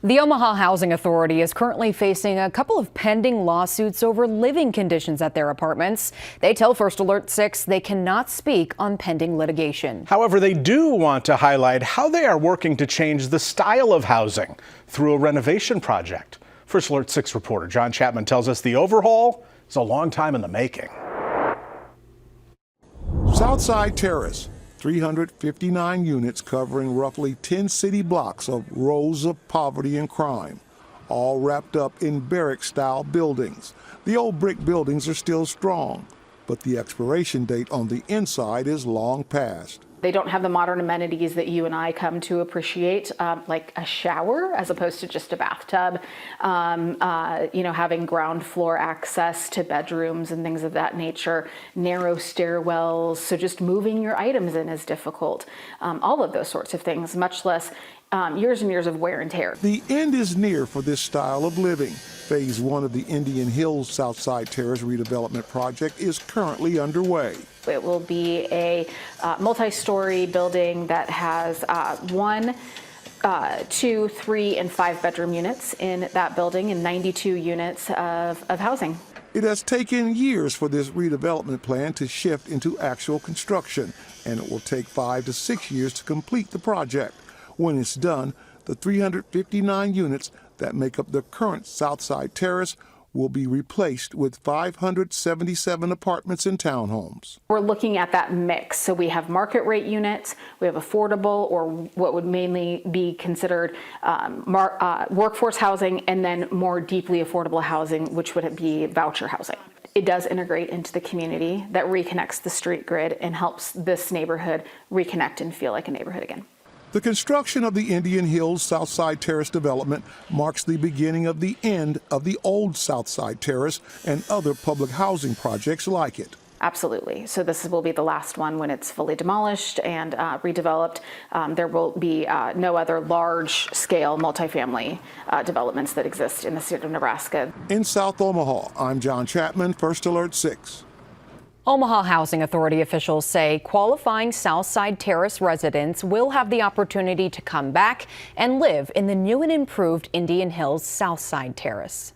The Omaha Housing Authority is currently facing a couple of pending lawsuits over living conditions at their apartments. They tell First Alert 6 they cannot speak on pending litigation. However, they do want to highlight how they are working to change the style of housing through a renovation project. First Alert 6 reporter John Chapman tells us the overhaul is a long time in the making. Southside Terrace, 359 units covering roughly 10 city blocks of rows of poverty and crime, all wrapped up in barrack-style buildings. The old brick buildings are still strong, but the expiration date on the inside is long past. They don't have the modern amenities that you and I come to appreciate, like a shower as opposed to just a bathtub, having ground floor access to bedrooms and things of that nature, narrow stairwells, so just moving your items in is difficult. All of those sorts of things, much less years and years of wear and tear. The end is near for this style of living. Phase 1 of the Indian Hills Southside Terrace redevelopment project is currently underway. It will be a multi-story building that has 1, 2, 3, and 5 bedroom units in that building and 92 units of housing. It has taken years for this redevelopment plan to shift into actual construction, and it will take 5 to 6 years to complete the project. When it's done, the 359 units that make up the current Southside Terrace will be replaced with 577 apartments and townhomes. We're looking at that mix. So we have market rate units, we have affordable or what would mainly be considered workforce housing, and then more deeply affordable housing, which would be voucher housing. It does integrate into the community that reconnects the street grid and helps this neighborhood reconnect and feel like a neighborhood again. The construction of the Indian Hills Southside Terrace development marks the beginning of the end of the old Southside Terrace and other public housing projects like it. Absolutely. So this will be the last one when it's fully demolished and redeveloped. There will be no other large-scale multifamily developments that exist in the state of Nebraska. In South Omaha, I'm John Chapman, First Alert 6. Omaha Housing Authority officials say qualifying Southside Terrace residents will have the opportunity to come back and live in the new and improved Indian Hills Southside Terrace.